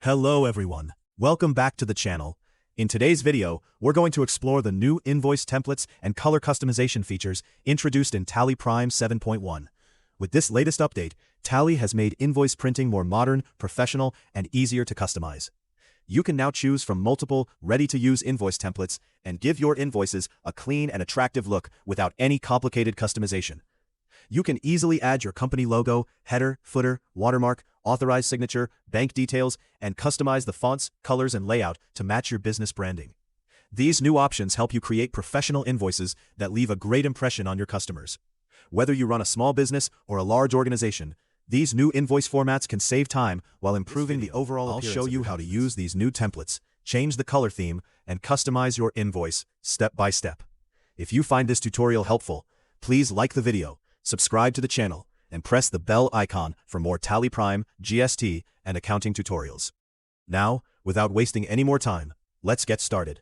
Hello everyone, welcome back to the channel. In today's video, we're going to explore the new invoice templates and color customization features introduced in Tally Prime 7.1. With this latest update, Tally has made invoice printing more modern, professional, and easier to customize. You can now choose from multiple, ready-to-use invoice templates and give your invoices a clean and attractive look without any complicated customization. You can easily add your company logo, header, footer, watermark, authorized signature, bank details, and customize the fonts, colors, and layout to match your business branding. These new options help you create professional invoices that leave a great impression on your customers. Whether you run a small business or a large organization, these new invoice formats can save time while improving the overall appearance. I'll show you how to use these new templates, change the color theme, and customize your invoice step by step. If you find this tutorial helpful, please like the video, subscribe to the channel, and press the bell icon for more Tally Prime, GST, and accounting tutorials. Now, without wasting any more time, let's get started.